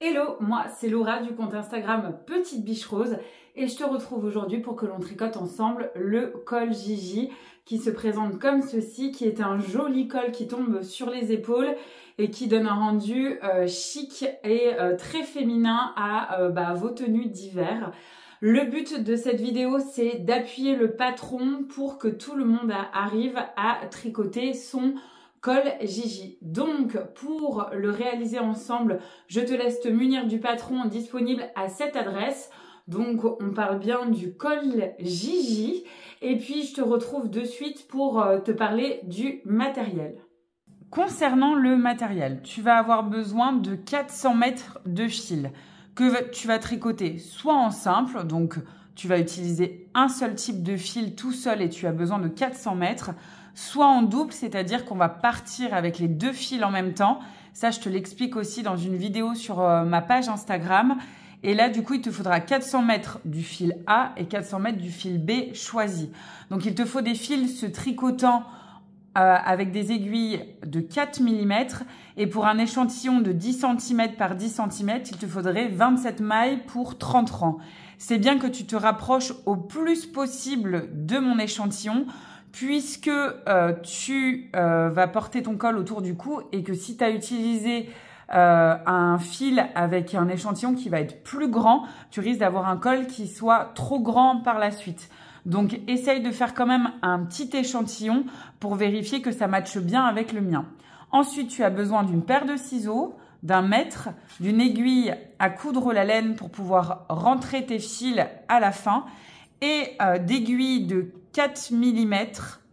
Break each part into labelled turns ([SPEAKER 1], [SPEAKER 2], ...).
[SPEAKER 1] Hello, moi c'est Laura du compte Instagram Petite Biche Rose et je te retrouve aujourd'hui pour que l'on tricote ensemble le col Gigi qui se présente comme ceci, qui est un joli col qui tombe sur les épaules et qui donne un rendu chic et très féminin à vos tenues d'hiver. Le but de cette vidéo, c'est d'appuyer le patron pour que tout le monde arrive à tricoter son col Gigi. Donc, pour le réaliser ensemble, je te laisse te munir du patron disponible à cette adresse. Donc, on parle bien du col Gigi. Et puis, je te retrouve de suite pour te parler du matériel. Concernant le matériel, tu vas avoir besoin de 400 mètres de fil que tu vas tricoter soit en simple, donc tu vas utiliser un seul type de fil tout seul et tu as besoin de 400 mètres, soit en double, c'est-à-dire qu'on va partir avec les deux fils en même temps. Ça, je te l'explique aussi dans une vidéo sur ma page Instagram. Et là, du coup, il te faudra 400 mètres du fil A et 400 mètres du fil B choisi. Donc, il te faut des fils se tricotant avec des aiguilles de 4 mm. Et pour un échantillon de 10 cm par 10 cm, il te faudrait 27 mailles pour 30 rangs. C'est bien que tu te rapproches au plus possible de mon échantillon, puisque tu vas porter ton col autour du cou et que si tu as utilisé un fil avec un échantillon qui va être plus grand, tu risques d'avoir un col qui soit trop grand par la suite. Donc, essaye de faire quand même un petit échantillon pour vérifier que ça matche bien avec le mien. Ensuite, tu as besoin d'une paire de ciseaux, d'un mètre, d'une aiguille à coudre la laine pour pouvoir rentrer tes fils à la fin et d'aiguilles de 4 mm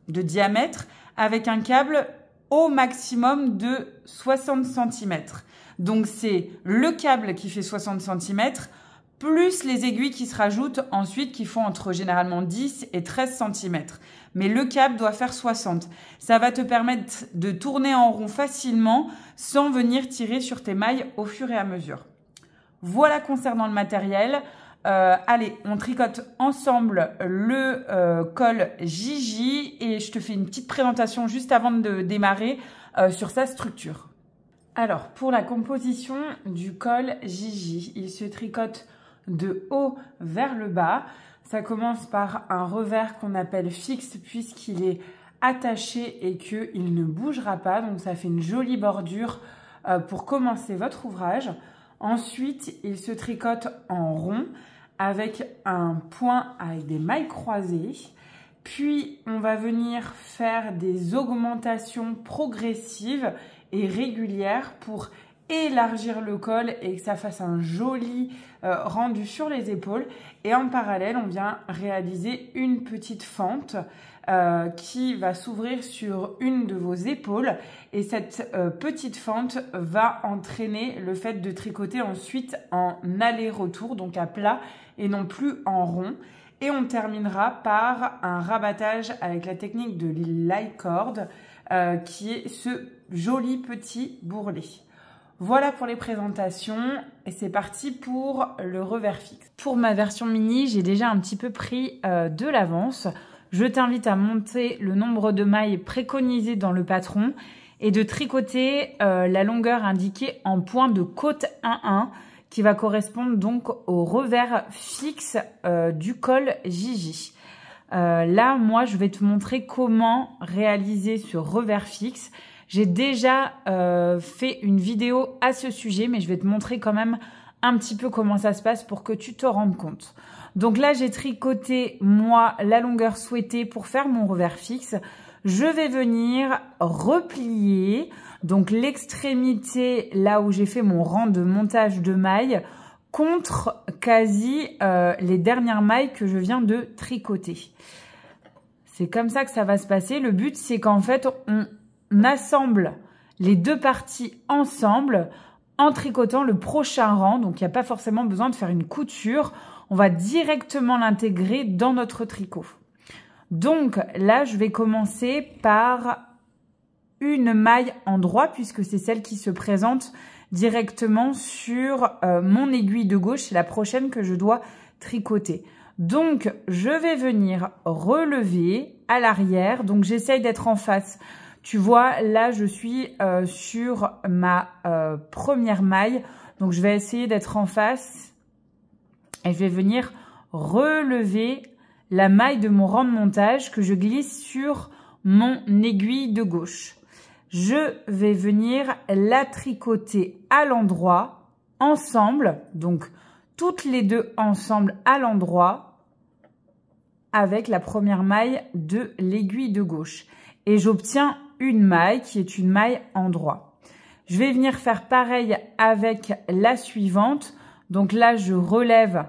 [SPEAKER 1] de diamètre avec un câble au maximum de 60 cm. Donc, c'est le câble qui fait 60 cm plus les aiguilles qui se rajoutent ensuite qui font entre généralement 10 et 13 cm. Mais le câble doit faire 60. Ça va te permettre de tourner en rond facilement sans venir tirer sur tes mailles au fur et à mesure. Voilà concernant le matériel. Allez, on tricote ensemble le col Gigi et je te fais une petite présentation juste avant de démarrer sur sa structure. Alors, pour la composition du col Gigi, il se tricote de haut vers le bas. Ça commence par un revers qu'on appelle fixe puisqu'il est attaché et qu'il ne bougera pas. Donc, ça fait une jolie bordure pour commencer votre ouvrage. Ensuite, il se tricote en rond avec un point avec des mailles croisées. Puis, on va venir faire des augmentations progressives et régulières pour élargir le col et que ça fasse un joli rendu sur les épaules. Et en parallèle, on vient réaliser une petite fente qui va s'ouvrir sur une de vos épaules. Et cette petite fente va entraîner le fait de tricoter ensuite en aller-retour, donc à plat et non plus en rond. Et on terminera par un rabattage avec la technique de l'I-cord qui est ce joli petit bourrelet. Voilà pour les présentations et c'est parti pour le revers fixe. Pour ma version mini, j'ai déjà un petit peu pris de l'avance. Je t'invite à monter le nombre de mailles préconisées dans le patron et de tricoter la longueur indiquée en point de côte 1-1 qui va correspondre donc au revers fixe du col Gigi. Là, moi, je vais te montrer comment réaliser ce revers fixe. J'ai déjà fait une vidéo à ce sujet, mais je vais te montrer quand même un petit peu comment ça se passe pour que tu te rendes compte. Donc là, j'ai tricoté, moi, la longueur souhaitée pour faire mon revers fixe. Je vais venir replier, donc l'extrémité, là où j'ai fait mon rang de montage de mailles, contre quasi les dernières mailles que je viens de tricoter. C'est comme ça que ça va se passer. Le but, c'est qu'en fait, on assemble les deux parties ensemble en tricotant le prochain rang. Donc, il n'y a pas forcément besoin de faire une couture. On va directement l'intégrer dans notre tricot. Donc, là, je vais commencer par une maille en droit puisque c'est celle qui se présente directement sur mon aiguille de gauche. C'est la prochaine que je dois tricoter. Donc, je vais venir relever à l'arrière. Donc, j'essaye d'être en face. Tu vois, là, je suis sur ma première maille. Donc, je vais essayer d'être en face et je vais venir relever la maille de mon rang de montage que je glisse sur mon aiguille de gauche. Je vais venir la tricoter à l'endroit, ensemble, donc toutes les deux ensemble à l'endroit, avec la première maille de l'aiguille de gauche. Et j'obtiens une maille qui est une maille endroit. Je vais venir faire pareil avec la suivante. Donc là, je relève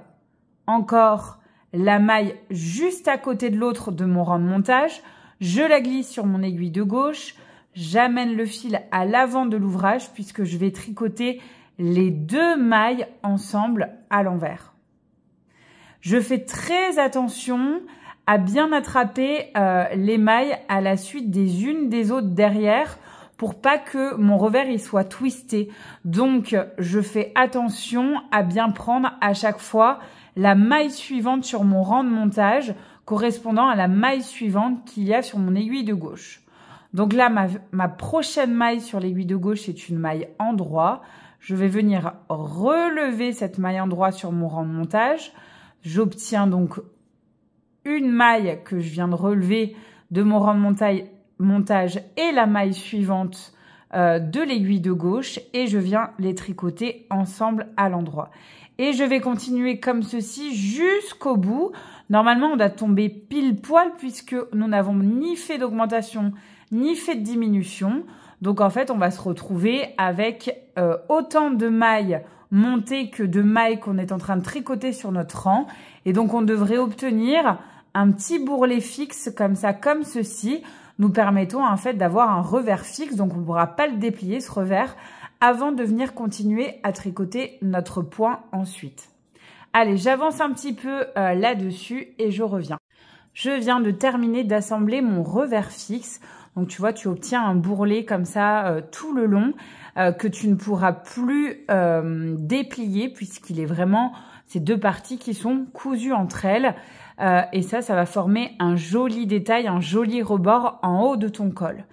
[SPEAKER 1] encore la maille juste à côté de l'autre de mon rang de montage. Je la glisse sur mon aiguille de gauche. J'amène le fil à l'avant de l'ouvrage puisque je vais tricoter les deux mailles ensemble à l'envers. Je fais très attention à bien attraper les mailles à la suite des unes des autres derrière pour pas que mon revers il soit twisté. Donc, je fais attention à bien prendre à chaque fois la maille suivante sur mon rang de montage correspondant à la maille suivante qu'il y a sur mon aiguille de gauche. Donc là, ma prochaine maille sur l'aiguille de gauche, c'est une maille endroit. Je vais venir relever cette maille endroit sur mon rang de montage. J'obtiens donc une maille que je viens de relever de mon rang de montage et la maille suivante de l'aiguille de gauche et je viens les tricoter ensemble à l'endroit. Et je vais continuer comme ceci jusqu'au bout. Normalement, on doit tomber pile poil puisque nous n'avons ni fait d'augmentation ni fait de diminution. Donc, en fait, on va se retrouver avec autant de mailles montées que de mailles qu'on est en train de tricoter sur notre rang. Et donc, on devrait obtenir un petit bourrelet fixe comme ça, comme ceci, nous permettant en fait d'avoir un revers fixe. Donc, on ne pourra pas le déplier, ce revers, avant de venir continuer à tricoter notre point ensuite. Allez, j'avance un petit peu là-dessus et je reviens. Je viens de terminer d'assembler mon revers fixe. Donc, tu vois, tu obtiens un bourrelet comme ça tout le long que tu ne pourras plus déplier puisqu'il est vraiment ces deux parties qui sont cousues entre elles. Et ça va former un joli détail, un joli rebord en haut de ton col.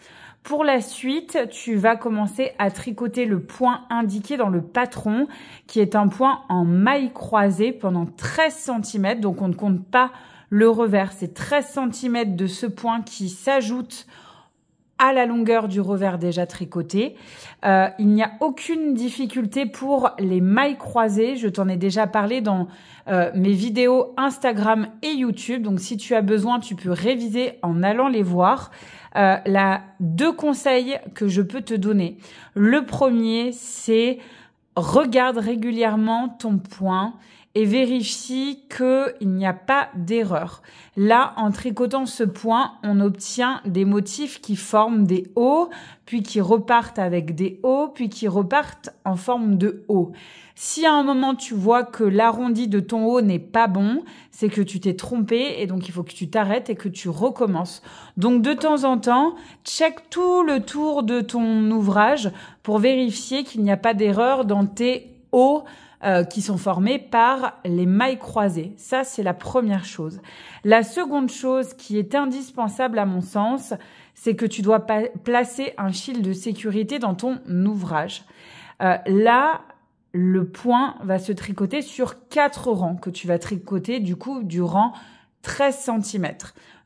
[SPEAKER 1] Pour la suite, tu vas commencer à tricoter le point indiqué dans le patron, qui est un point en maille croisée pendant 13 cm. Donc, on ne compte pas le revers. C'est 13 cm de ce point qui s'ajoute à la longueur du revers déjà tricoté. Il n'y a aucune difficulté pour les mailles croisées. Je t'en ai déjà parlé dans mes vidéos Instagram et YouTube. Donc, si tu as besoin, tu peux réviser en allant les voir. Deux conseils que je peux te donner. Le premier, c'est regarde régulièrement ton point et vérifie qu'il n'y a pas d'erreur. Là, en tricotant ce point, on obtient des motifs qui forment des hauts, puis qui repartent avec des hauts, puis qui repartent en forme de haut. Si à un moment tu vois que l'arrondi de ton haut n'est pas bon, c'est que tu t'es trompé et donc il faut que tu t'arrêtes et que tu recommences. Donc de temps en temps, check tout le tour de ton ouvrage pour vérifier qu'il n'y a pas d'erreur dans tes hauts qui sont formés par les mailles croisées. Ça, c'est la première chose. La seconde chose qui est indispensable à mon sens, c'est que tu dois placer un fil de sécurité dans ton ouvrage. Là, le point va se tricoter sur 4 rangs que tu vas tricoter du coup durant 13 cm.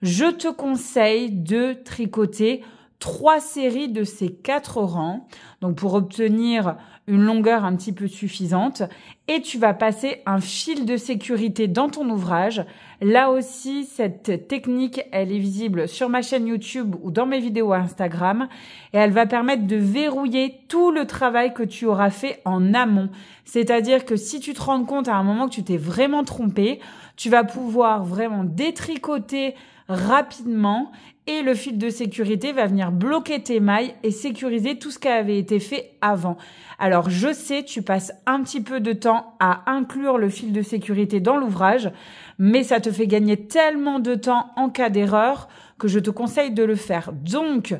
[SPEAKER 1] Je te conseille de tricoter 3 séries de ces 4 rangs, donc pour obtenir une longueur un petit peu suffisante, et tu vas passer un fil de sécurité dans ton ouvrage. Là aussi, cette technique, elle est visible sur ma chaîne YouTube ou dans mes vidéos Instagram, et elle va permettre de verrouiller tout le travail que tu auras fait en amont. C'est-à-dire que si tu te rends compte à un moment que tu t'es vraiment trompé, tu vas pouvoir vraiment détricoter rapidement et le fil de sécurité va venir bloquer tes mailles et sécuriser tout ce qui avait été fait avant. Alors, je sais, tu passes un petit peu de temps à inclure le fil de sécurité dans l'ouvrage, mais ça te fait gagner tellement de temps en cas d'erreur que je te conseille de le faire. Donc,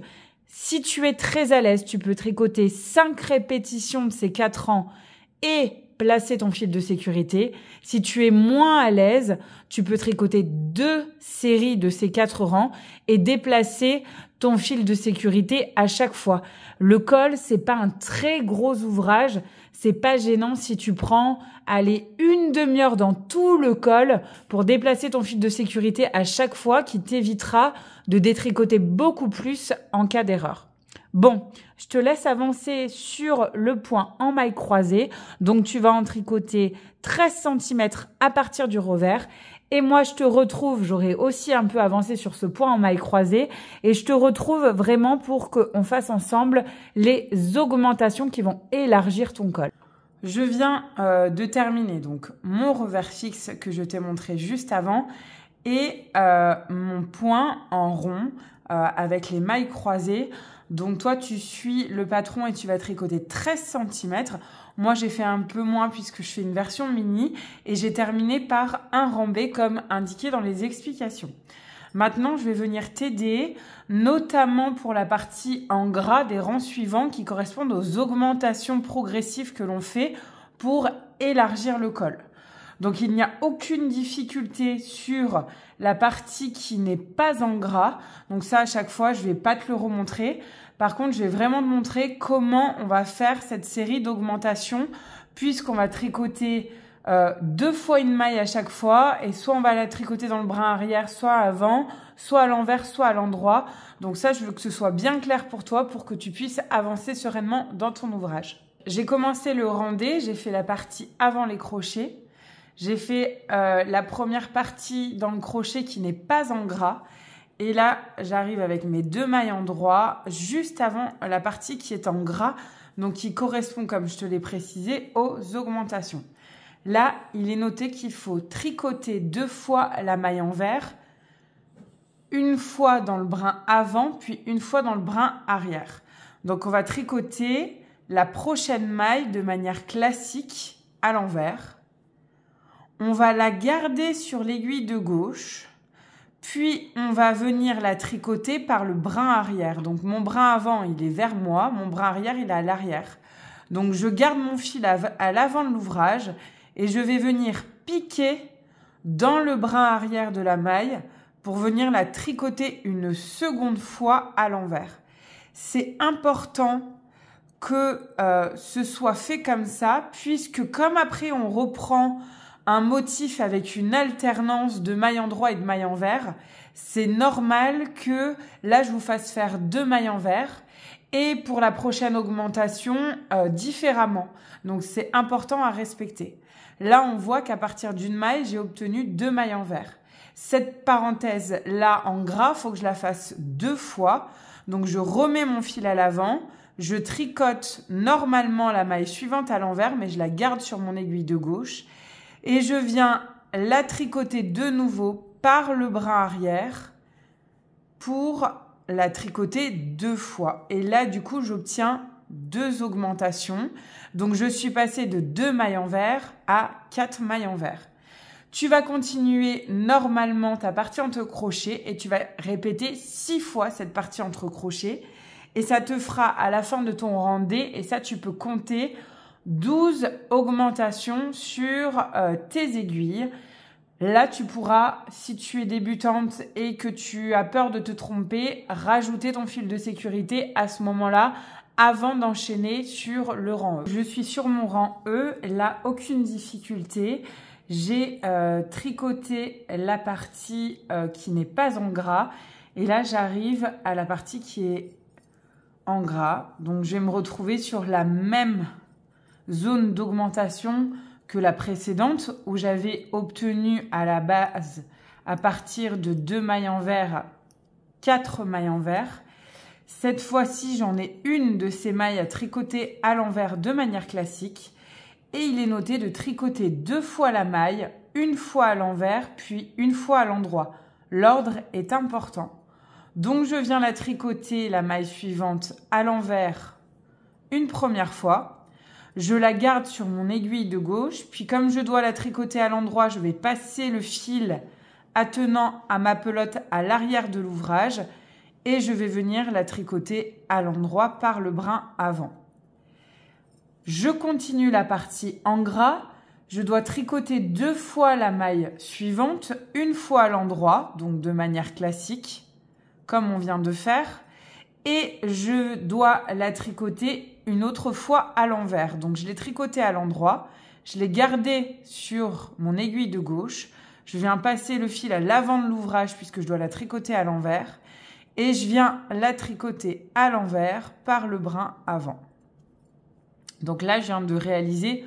[SPEAKER 1] si tu es très à l'aise, tu peux tricoter 5 répétitions de ces 4 rangs et placer ton fil de sécurité. Si tu es moins à l'aise, tu peux tricoter 2 séries de ces 4 rangs et déplacer ton fil de sécurité à chaque fois. Le col, c'est pas un très gros ouvrage. C'est pas gênant si tu prends, allez, une demi-heure dans tout le col pour déplacer ton fil de sécurité à chaque fois, qui t'évitera de détricoter beaucoup plus en cas d'erreur. Bon, je te laisse avancer sur le point en maille croisée. Donc, tu vas en tricoter 13 cm à partir du revers. Et moi, je te retrouve, j'aurai aussi un peu avancé sur ce point en maille croisée. Et je te retrouve vraiment pour qu'on fasse ensemble les augmentations qui vont élargir ton col. Je viens de terminer donc mon revers fixe que je t'ai montré juste avant et mon point en rond avec les mailles croisées. Donc toi, tu suis le patron et tu vas tricoter 13 cm. Moi, j'ai fait un peu moins puisque je fais une version mini et j'ai terminé par un rambé comme indiqué dans les explications. Maintenant, je vais venir t'aider, notamment pour la partie en gras des rangs suivants qui correspondent aux augmentations progressives que l'on fait pour élargir le col. Donc, il n'y a aucune difficulté sur la partie qui n'est pas en gras. Donc ça, à chaque fois, je ne vais pas te le remontrer. Par contre, je vais vraiment te montrer comment on va faire cette série d'augmentations puisqu'on va tricoter 2 fois une maille à chaque fois et soit on va la tricoter dans le brin arrière, soit avant, soit à l'envers, soit à l'endroit. Donc ça, je veux que ce soit bien clair pour toi pour que tu puisses avancer sereinement dans ton ouvrage. J'ai commencé le rendé, j'ai fait la partie avant les crochets. J'ai fait la première partie dans le crochet qui n'est pas en gras. Et là, j'arrive avec mes 2 mailles en droit juste avant la partie qui est en gras, donc qui correspond, comme je te l'ai précisé, aux augmentations. Là, il est noté qu'il faut tricoter 2 fois la maille envers, une fois dans le brin avant, puis une fois dans le brin arrière. Donc, on va tricoter la prochaine maille de manière classique à l'envers. On va la garder sur l'aiguille de gauche. Puis, on va venir la tricoter par le brin arrière. Donc, mon brin avant, il est vers moi. Mon brin arrière, il est à l'arrière. Donc, je garde mon fil à l'avant de l'ouvrage et je vais venir piquer dans le brin arrière de la maille pour venir la tricoter une seconde fois à l'envers. C'est important que ce soit fait comme ça puisque comme après, on reprend un motif avec une alternance de mailles en droit et de mailles envers, c'est normal que là, je vous fasse faire 2 mailles envers et pour la prochaine augmentation, différemment. Donc, c'est important à respecter. Là, on voit qu'à partir d'une maille, j'ai obtenu 2 mailles envers. Cette parenthèse-là en gras, il faut que je la fasse 2 fois. Donc, je remets mon fil à l'avant. Je tricote normalement la maille suivante à l'envers, mais je la garde sur mon aiguille de gauche. Et je viens la tricoter de nouveau par le brin arrière pour la tricoter 2 fois. Et là, du coup, j'obtiens 2 augmentations. Donc, je suis passée de 2 mailles envers à 4 mailles envers. Tu vas continuer normalement ta partie entre crochets et tu vas répéter 6 fois cette partie entre crochets. Et ça te fera à la fin de ton rendé, et ça, tu peux compter 12 augmentations sur tes aiguilles. Là, tu pourras, si tu es débutante et que tu as peur de te tromper, rajouter ton fil de sécurité à ce moment-là avant d'enchaîner sur le rang E. Je suis sur mon rang E, là, aucune difficulté. J'ai tricoté la partie qui n'est pas en gras et là, j'arrive à la partie qui est en gras. Donc, je vais me retrouver sur la même zone d'augmentation que la précédente où j'avais obtenu à la base à partir de 2 mailles envers 4 mailles envers. Cette fois-ci, j'en ai une de ces mailles à tricoter à l'envers de manière classique et il est noté de tricoter 2 fois la maille, une fois à l'envers puis une fois à l'endroit. L'ordre est important. Donc, je viens la tricoter la maille suivante à l'envers une première fois. Je la garde sur mon aiguille de gauche. Puis, comme je dois la tricoter à l'endroit, je vais passer le fil attenant à ma pelote à l'arrière de l'ouvrage. Et je vais venir la tricoter à l'endroit par le brin avant. Je continue la partie en gras. Je dois tricoter 2 fois la maille suivante, une fois à l'endroit, donc de manière classique, comme on vient de faire. et je dois la tricoter une autre fois à l'envers. Donc je l'ai tricotée à l'endroit, je l'ai gardée sur mon aiguille de gauche, je viens passer le fil à l'avant de l'ouvrage puisque je dois la tricoter à l'envers et je viens la tricoter à l'envers par le brin avant. Donc là, je viens de réaliser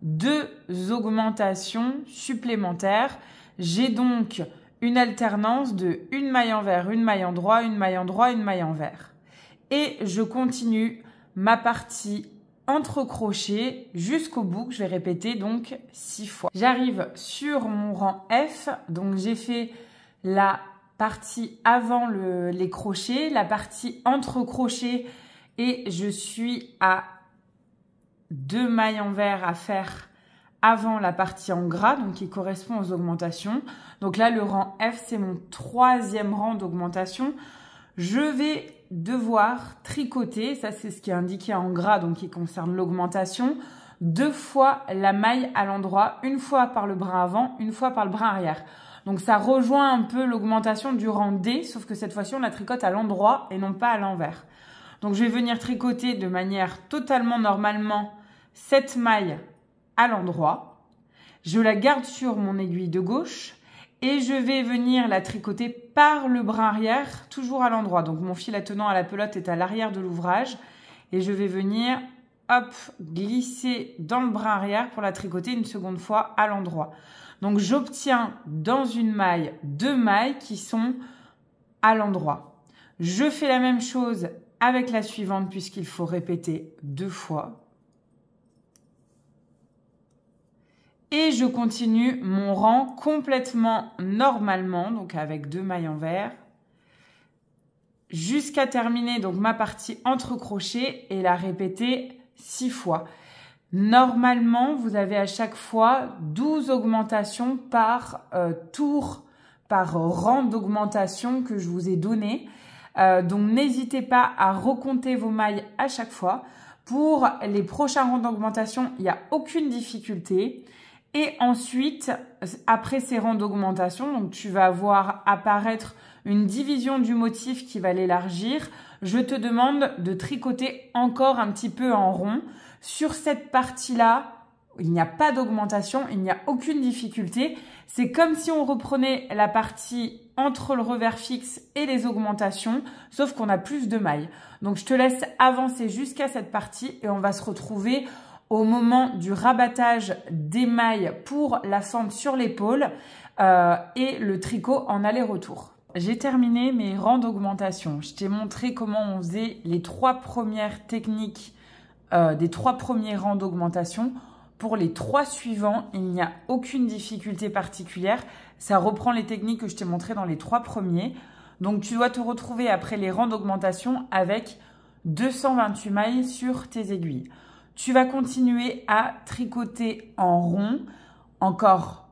[SPEAKER 1] 2 augmentations supplémentaires. J'ai donc une alternance de une maille envers, une maille en droit, une maille en droit, une maille envers. Et je continue ma partie entre crochets jusqu'au bout que je vais répéter donc 6 fois. J'arrive sur mon rang F, donc j'ai fait la partie avant les crochets, la partie entre crochets et je suis à 2 mailles envers à faire avant la partie en gras, donc qui correspond aux augmentations. Donc là, le rang F, c'est mon 3e rang d'augmentation. Je vais devoir tricoter, ça c'est ce qui est indiqué en gras, donc qui concerne l'augmentation, 2 fois la maille à l'endroit, une fois par le brin avant, une fois par le brin arrière. Donc ça rejoint un peu l'augmentation du rang D, sauf que cette fois-ci, on la tricote à l'endroit et non pas à l'envers. Donc je vais venir tricoter de manière totalement normalement cette maille à l'endroit. Je la garde sur mon aiguille de gauche et je vais venir la tricoter par le brin arrière, toujours à l'endroit. Donc mon fil attenant à la pelote est à l'arrière de l'ouvrage et je vais venir hop, glisser dans le brin arrière pour la tricoter une seconde fois à l'endroit. Donc j'obtiens dans une maille 2 mailles qui sont à l'endroit. Je fais la même chose avec la suivante puisqu'il faut répéter 2 fois. Et je continue mon rang complètement normalement, donc avec 2 mailles envers, jusqu'à terminer donc ma partie entre crochets et la répéter 6 fois. Normalement, vous avez à chaque fois 12 augmentations par tour, par rang d'augmentation que je vous ai donné. Donc n'hésitez pas à recompter vos mailles à chaque fois. Pour les prochains rangs d'augmentation, il n'y a aucune difficulté. Et ensuite, après ces rangs d'augmentation, donc tu vas voir apparaître une division du motif qui va l'élargir. Je te demande de tricoter encore un petit peu en rond. Sur cette partie-là, il n'y a pas d'augmentation, il n'y a aucune difficulté. C'est comme si on reprenait la partie entre le revers fixe et les augmentations, sauf qu'on a plus de mailles. Donc, je te laisse avancer jusqu'à cette partie et on va se retrouver au moment du rabattage des mailles pour la fente sur l'épaule et le tricot en aller-retour. J'ai terminé mes rangs d'augmentation. Je t'ai montré comment on faisait les 3 premières techniques des 3 premiers rangs d'augmentation. Pour les 3 suivants, il n'y a aucune difficulté particulière. Ça reprend les techniques que je t'ai montrées dans les 3 premiers. Donc, tu dois te retrouver après les rangs d'augmentation avec 228 mailles sur tes aiguilles. Tu vas continuer à tricoter en rond encore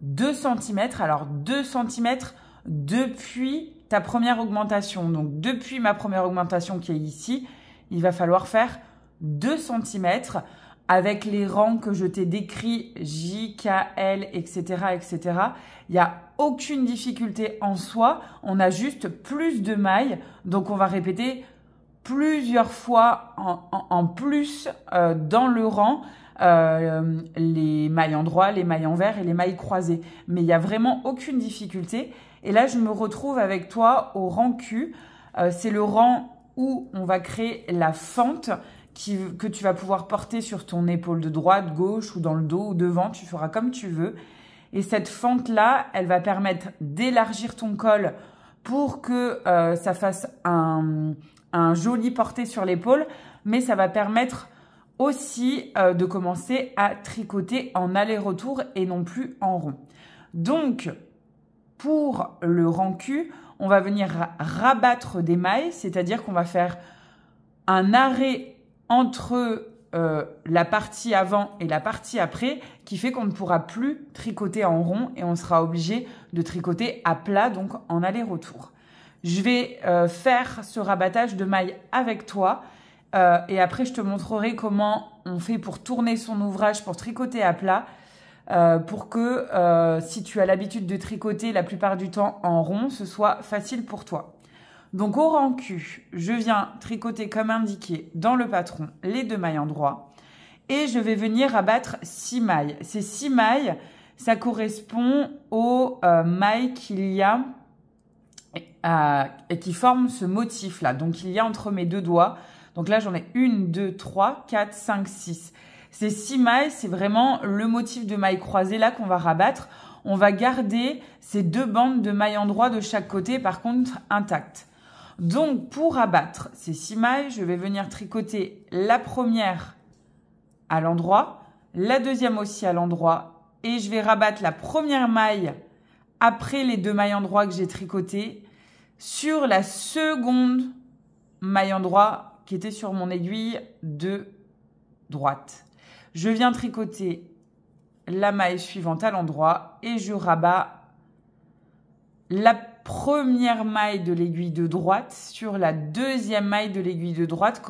[SPEAKER 1] 2 cm. Alors 2 cm depuis ta première augmentation. Donc depuis ma première augmentation qui est ici, il va falloir faire 2 cm avec les rangs que je t'ai décrits, J, K, L, etc. etc. Il n'y a aucune difficulté en soi. On a juste plus de mailles. Donc on va répéter plusieurs fois en plus dans le rang les mailles en droit, les mailles envers et les mailles croisées. Mais il n'y a vraiment aucune difficulté. Et là, je me retrouve avec toi au rang Q. C'est le rang où on va créer la fente que tu vas pouvoir porter sur ton épaule de droite, gauche ou dans le dos ou devant. Tu feras comme tu veux. Et cette fente-là, elle va permettre d'élargir ton col pour que ça fasse un joli porté sur l'épaule, mais ça va permettre aussi de commencer à tricoter en aller-retour et non plus en rond. Donc, pour le rang Q, on va venir rabattre des mailles, c'est-à-dire qu'on va faire un arrêt entre la partie avant et la partie après, qui fait qu'on ne pourra plus tricoter en rond et on sera obligé de tricoter à plat, donc en aller-retour. Je vais faire ce rabattage de mailles avec toi et après je te montrerai comment on fait pour tourner son ouvrage pour tricoter à plat pour que si tu as l'habitude de tricoter la plupart du temps en rond, ce soit facile pour toi.
[SPEAKER 2] Donc au rang Q, je viens tricoter comme indiqué dans le patron les 2 mailles endroits et je vais venir rabattre 6 mailles. Ces 6 mailles, ça correspond aux mailles qu'il y a et qui forment ce motif-là. Donc il y a entre mes 2 doigts. Donc là, j'en ai 1, 2, 3, 4, 5, 6. Ces 6 mailles, c'est vraiment le motif de mailles croisées là qu'on va rabattre. On va garder ces 2 bandes de mailles endroits de chaque côté, par contre, intactes. Donc, pour abattre ces 6 mailles, je vais venir tricoter la première à l'endroit, la deuxième aussi à l'endroit, et je vais rabattre la première maille après les 2 mailles endroits que j'ai tricotées sur la seconde maille endroit qui était sur mon aiguille de droite. Je viens tricoter la maille suivante à l'endroit et je rabats la première maille de l'aiguille de droite sur la deuxième maille de l'aiguille de droite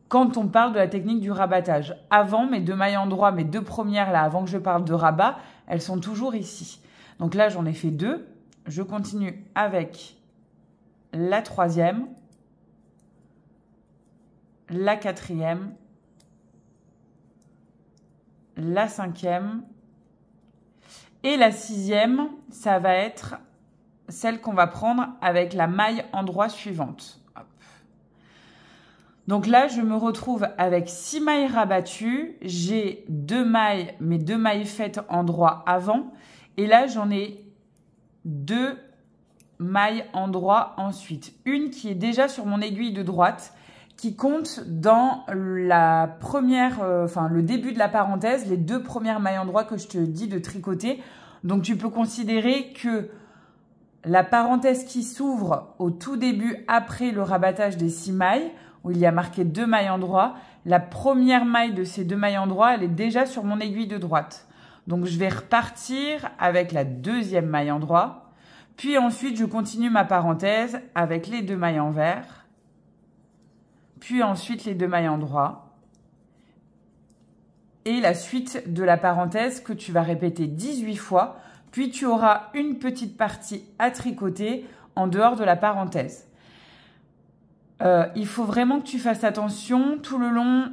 [SPEAKER 2] quand on parle de la technique du rabattage. Avant, mes 2 mailles endroits, mes 2 premières là, avant que je parle de rabat, elles sont toujours ici. Donc là, j'en ai fait 2. Je continue avec la troisième, la quatrième, la cinquième et la sixième, ça va être celle qu'on va prendre avec la maille endroit suivante. Hop. Donc là, je me retrouve avec 6 mailles rabattues. J'ai 2 mailles, mes 2 mailles faites endroit avant. Et là, j'en ai 2 mailles endroit ensuite. Une qui est déjà sur mon aiguille de droite, qui compte dans la première, le début de la parenthèse, les 2 premières mailles endroit que je te dis de tricoter. Donc, tu peux considérer que la parenthèse qui s'ouvre au tout début après le rabattage des 6 mailles, où il y a marqué 2 mailles endroit, la première maille de ces 2 mailles endroit, elle est déjà sur mon aiguille de droite. Donc, je vais repartir avec la deuxième maille endroit. Puis ensuite, je continue ma parenthèse avec les 2 mailles envers. Puis ensuite, les 2 mailles endroit. Et la suite de la parenthèse que tu vas répéter 18 fois. Puis tu auras une petite partie à tricoter en dehors de la parenthèse. Il faut vraiment que tu fasses attention tout le long,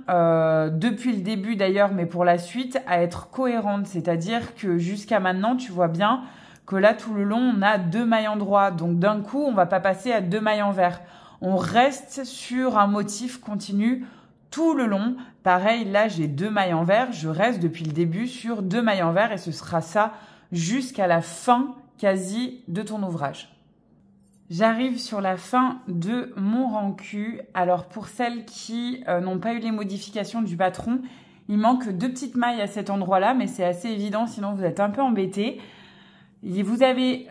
[SPEAKER 2] depuis le début d'ailleurs, mais pour la suite, à être cohérente. C'est-à-dire que jusqu'à maintenant, tu vois bien que là, tout le long, on a 2 mailles endroit. Donc d'un coup, on ne va pas passer à 2 mailles envers. On reste sur un motif continu tout le long. Pareil, là, j'ai 2 mailles envers. Je reste depuis le début sur 2 mailles envers et ce sera ça jusqu'à la fin quasi de ton ouvrage. J'arrive sur la fin de mon rang Q. Alors pour celles qui n'ont pas eu les modifications du patron, il manque 2 petites mailles à cet endroit-là, mais c'est assez évident, sinon vous êtes un peu embêtés. Vous avez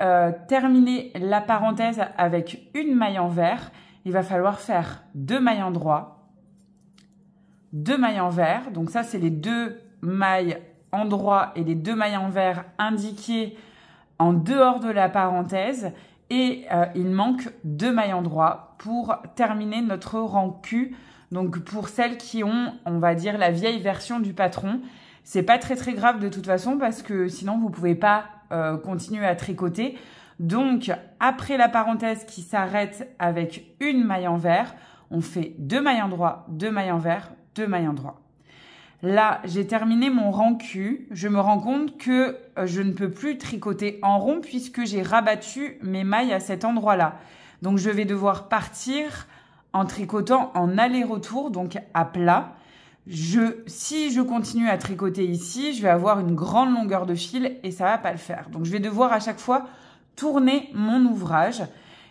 [SPEAKER 2] terminé la parenthèse avec une maille envers. Il va falloir faire 2 mailles endroit, 2 mailles envers. Donc ça, c'est les 2 mailles endroit et les 2 mailles envers indiquées en dehors de la parenthèse. Et il manque 2 mailles endroit pour terminer notre rang Q. Donc pour celles qui ont, on va dire, la vieille version du patron, c'est pas très grave de toute façon parce que sinon vous pouvez pas continuer à tricoter. Donc après la parenthèse qui s'arrête avec une maille envers, on fait 2 mailles endroit, 2 mailles envers, 2 mailles endroit. Là, j'ai terminé mon rang Q. Je me rends compte que je ne peux plus tricoter en rond puisque j'ai rabattu mes mailles à cet endroit-là. Donc, je vais devoir partir en tricotant en aller-retour, donc à plat. Si je continue à tricoter ici, je vais avoir une grande longueur de fil et ça va pas le faire. Donc, je vais devoir à chaque fois tourner mon ouvrage.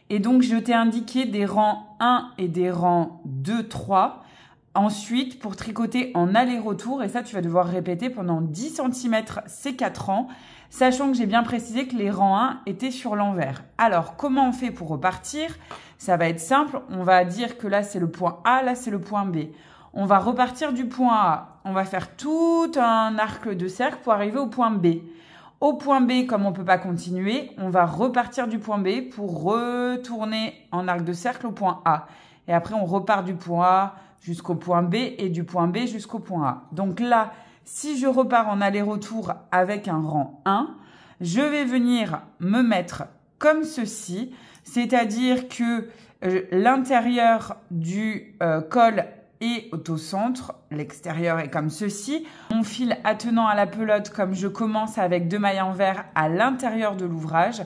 [SPEAKER 2] Et donc, je t'ai indiqué des rangs 1 et des rangs 2, 3. Ensuite, pour tricoter en aller-retour, et ça, tu vas devoir répéter pendant 10 cm ces 4 rangs, sachant que j'ai bien précisé que les rangs 1 étaient sur l'envers. Alors, comment on fait pour repartir? Ça va être simple. On va dire que là, c'est le point A, là, c'est le point B. On va repartir du point A. On va faire tout un arc de cercle pour arriver au point B. Au point B, comme on ne peut pas continuer, on va repartir du point B pour retourner en arc de cercle au point A. Et après, on repart du point A jusqu'au point B et du point B jusqu'au point A. Donc là, si je repars en aller-retour avec un rang 1, je vais venir me mettre comme ceci, c'est-à-dire que L'intérieur du col est au centre, l'extérieur est comme ceci. Mon fil attenant à la pelote, comme je commence avec 2 mailles envers à l'intérieur de l'ouvrage,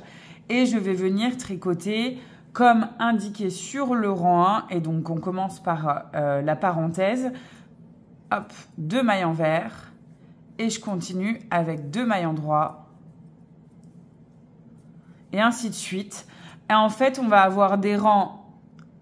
[SPEAKER 2] et je vais venir tricoter comme indiqué sur le rang 1. Et donc on commence par la parenthèse, hop, 2 mailles envers, et je continue avec 2 mailles endroits, et ainsi de suite. Et en fait, on va avoir des rangs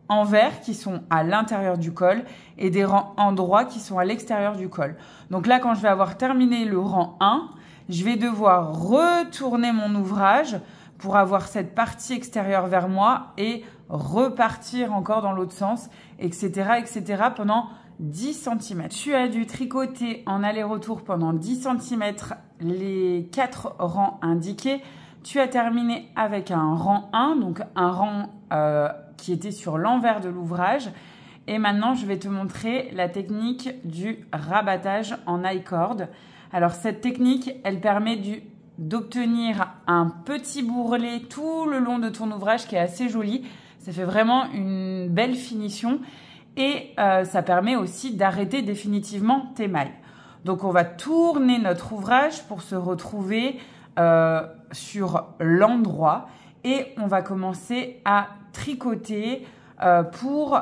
[SPEAKER 2] envers qui sont à l'intérieur du col et des rangs endroits qui sont à l'extérieur du col. Donc là, quand je vais avoir terminé le rang 1, je vais devoir retourner mon ouvrage pour avoir cette partie extérieure vers moi et repartir encore dans l'autre sens, etc., etc. pendant 10 cm. Tu as dû tricoter en aller-retour pendant 10 cm les 4 rangs indiqués. Tu as terminé avec un rang 1, donc un rang qui était sur l'envers de l'ouvrage. Et maintenant, je vais te montrer la technique du rabattage en I-cord. Alors, cette technique, elle permet d'obtenir un petit bourrelet tout le long de ton ouvrage qui est assez joli. Ça fait vraiment une belle finition et ça permet aussi d'arrêter définitivement tes mailles. Donc, on va tourner notre ouvrage pour se retrouver sur l'endroit et on va commencer à tricoter pour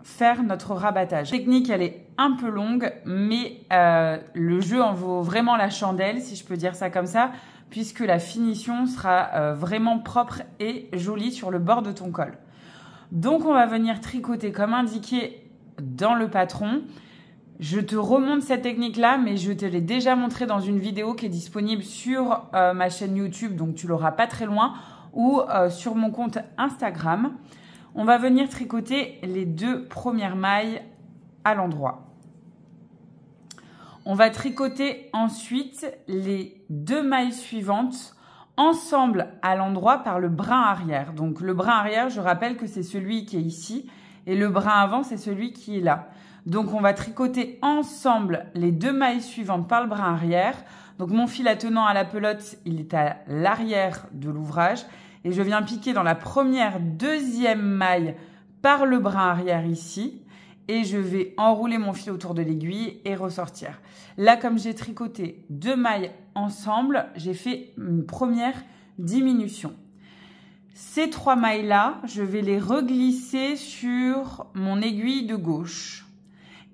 [SPEAKER 2] faire notre rabattage. La technique, elle est un peu longue, mais le jeu en vaut vraiment la chandelle, si je peux dire ça comme ça, puisque la finition sera vraiment propre et jolie sur le bord de ton col. Donc, on va venir tricoter comme indiqué dans le patron. Je te remonte cette technique-là, mais je te l'ai déjà montré dans une vidéo qui est disponible sur ma chaîne YouTube, donc tu l'auras pas très loin, ou sur mon compte Instagram. On va venir tricoter les 2 premières mailles à l'endroit. On va tricoter ensuite les 2 mailles suivantes ensemble à l'endroit par le brin arrière. Donc le brin arrière, je rappelle que c'est celui qui est ici et le brin avant, c'est celui qui est là. Donc on va tricoter ensemble les 2 mailles suivantes par le brin arrière. Donc mon fil attenant à la pelote, il est à l'arrière de l'ouvrage. Et je viens piquer dans la première, 2e maille par le brin arrière ici. Et je vais enrouler mon fil autour de l'aiguille et ressortir. Là, comme j'ai tricoté 2 mailles ensemble, j'ai fait une première diminution. Ces 3 mailles-là, je vais les reglisser sur mon aiguille de gauche.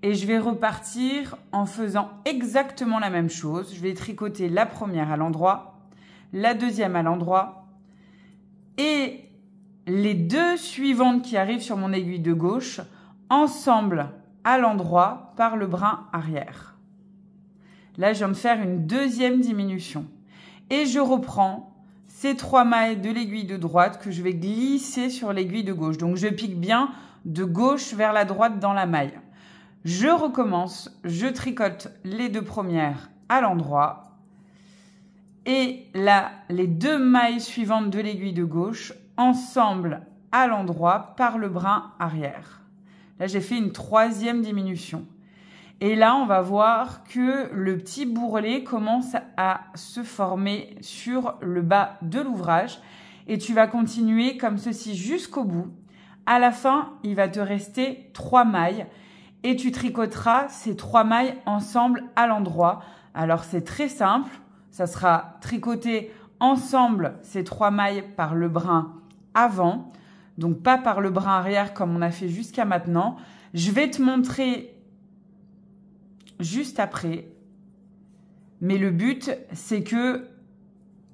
[SPEAKER 2] Et je vais repartir en faisant exactement la même chose. Je vais tricoter la première à l'endroit, la deuxième à l'endroit, et les 2 suivantes qui arrivent sur mon aiguille de gauche, ensemble à l'endroit par le brin arrière. Là, je viens de faire une 2e diminution. Et je reprends ces 3 mailles de l'aiguille de droite que je vais glisser sur l'aiguille de gauche. Donc, je pique bien de gauche vers la droite dans la maille. Je recommence, je tricote les 2 premières à l'endroit. Et là, les 2 mailles suivantes de l'aiguille de gauche, ensemble à l'endroit par le brin arrière. Là, j'ai fait une 3e diminution. Et là, on va voir que le petit bourrelet commence à se former sur le bas de l'ouvrage. Et tu vas continuer comme ceci jusqu'au bout. À la fin, il va te rester 3 mailles. Et tu tricoteras ces 3 mailles ensemble à l'endroit. Alors, c'est très simple. Ça sera tricoter ensemble ces 3 mailles par le brin avant, donc pas par le brin arrière comme on a fait jusqu'à maintenant. Je vais te montrer juste après, mais le but, c'est que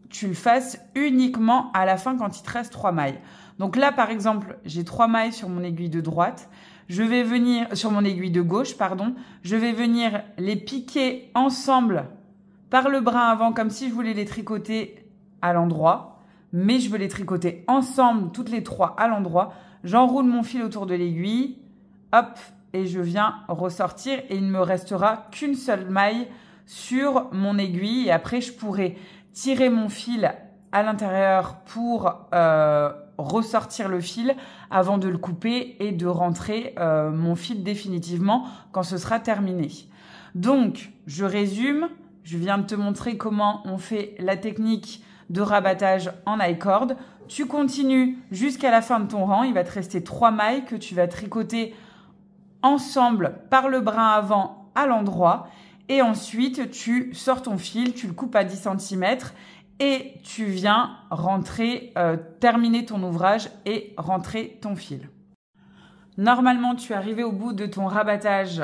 [SPEAKER 2] tu le fasses uniquement à la fin quand il te reste 3 mailles. Donc là, par exemple, j'ai 3 mailles sur mon aiguille de droite. Je vais venir, sur mon aiguille de gauche, pardon. Je vais venir les piquer ensemble par le brin avant, comme si je voulais les tricoter à l'endroit. Mais je veux les tricoter ensemble, toutes les 3 à l'endroit. J'enroule mon fil autour de l'aiguille. Hop, et je viens ressortir. Et il ne me restera qu'une seule maille sur mon aiguille. Et après, je pourrai tirer mon fil à l'intérieur pour ressortir le fil avant de le couper et de rentrer mon fil définitivement quand ce sera terminé. Donc, je résume. Je viens de te montrer comment on fait la technique de rabattage en I-cord. Tu continues jusqu'à la fin de ton rang. Il va te rester 3 mailles que tu vas tricoter ensemble par le brin avant à l'endroit. Et ensuite, tu sors ton fil, tu le coupes à 10 cm et tu viens rentrer, terminer ton ouvrage et rentrer ton fil. Normalement, tu es arrivé au bout de ton rabattage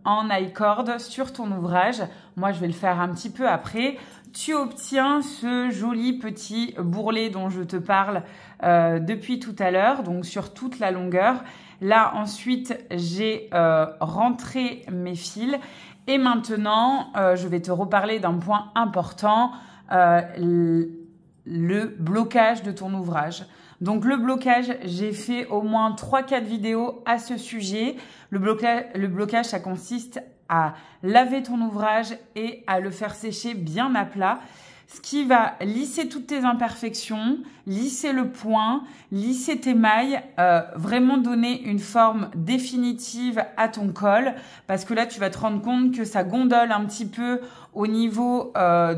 [SPEAKER 2] en I-cord sur ton ouvrage. Moi, je vais le faire un petit peu après. Tu obtiens ce joli petit bourrelet dont je te parle depuis tout à l'heure, donc sur toute la longueur. Là, ensuite, j'ai rentré mes fils. Et maintenant, je vais te reparler d'un point important, le blocage de ton ouvrage. Donc le blocage, j'ai fait au moins 3-4 vidéos à ce sujet. Le blocage, ça consiste à laver ton ouvrage et à le faire sécher bien à plat, ce qui va lisser toutes tes imperfections, lisser le point, lisser tes mailles, vraiment donner une forme définitive à ton col, parce que là, tu vas te rendre compte que ça gondole un petit peu au niveau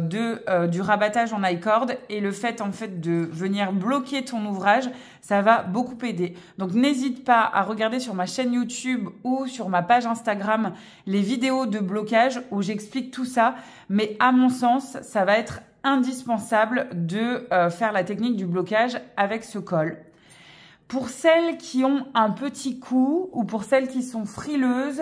[SPEAKER 2] du rabattage en I-cord, et le fait en fait de venir bloquer ton ouvrage, ça va beaucoup aider. Donc n'hésite pas à regarder sur ma chaîne YouTube ou sur ma page Instagram les vidéos de blocage où j'explique tout ça, mais à mon sens, ça va être indispensable de faire la technique du blocage avec ce col. Pour celles qui ont un petit cou ou pour celles qui sont frileuses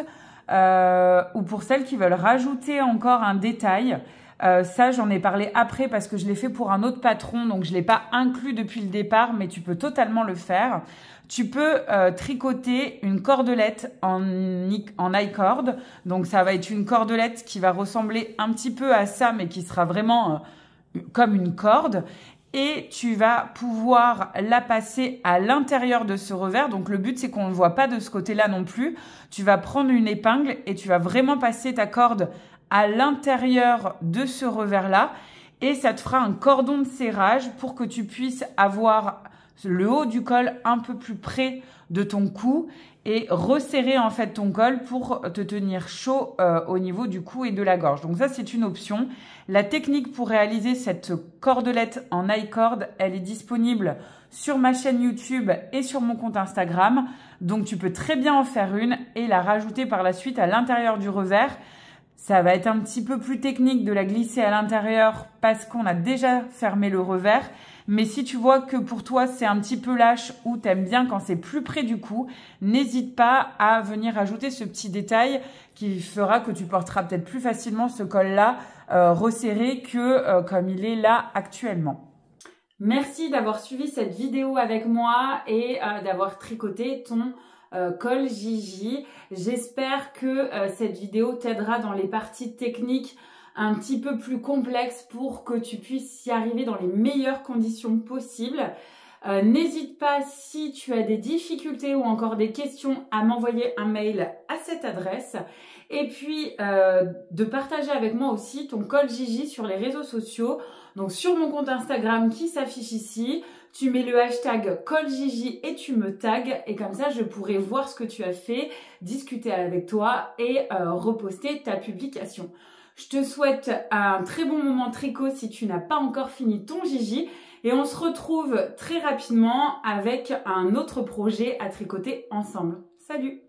[SPEAKER 2] ou pour celles qui veulent rajouter encore un détail, ça j'en ai parlé après parce que je l'ai fait pour un autre patron, donc je ne l'ai pas inclus depuis le départ, mais tu peux totalement le faire. Tu peux tricoter une cordelette en I-cord, donc ça va être une cordelette qui va ressembler un petit peu à ça, mais qui sera vraiment comme une corde, et tu vas pouvoir la passer à l'intérieur de ce revers. Donc le but, c'est qu'on ne voit pas de ce côté-là non plus. Tu vas prendre une épingle et tu vas vraiment passer ta corde à l'intérieur de ce revers-là, et ça te fera un cordon de serrage pour que tu puisses avoir le haut du col un peu plus près de ton cou et resserrer en fait ton col pour te tenir chaud au niveau du cou et de la gorge. Donc ça, c'est une option. La technique pour réaliser cette cordelette en I-cord, elle est disponible sur ma chaîne YouTube et sur mon compte Instagram. Donc tu peux très bien en faire une et la rajouter par la suite à l'intérieur du revers. Ça va être un petit peu plus technique de la glisser à l'intérieur parce qu'on a déjà fermé le revers. Mais si tu vois que pour toi, c'est un petit peu lâche ou t'aimes bien quand c'est plus près du cou, n'hésite pas à venir ajouter ce petit détail qui fera que tu porteras peut-être plus facilement ce col-là resserré que comme il est là actuellement.
[SPEAKER 1] Merci d'avoir suivi cette vidéo avec moi et d'avoir tricoté ton col Gigi. J'espère que cette vidéo t'aidera dans les parties techniques un petit peu plus complexes pour que tu puisses y arriver dans les meilleures conditions possibles. N'hésite pas, si tu as des difficultés ou encore des questions, à m'envoyer un mail à cette adresse. Et puis, de partager avec moi aussi ton col Gigi sur les réseaux sociaux. Donc, sur mon compte Instagram qui s'affiche ici, tu mets le hashtag colgigi et tu me tags. Et comme ça, je pourrai voir ce que tu as fait, discuter avec toi et reposter ta publication. Je te souhaite un très bon moment tricot si tu n'as pas encore fini ton Gigi. Et on se retrouve très rapidement avec un autre projet à tricoter ensemble. Salut!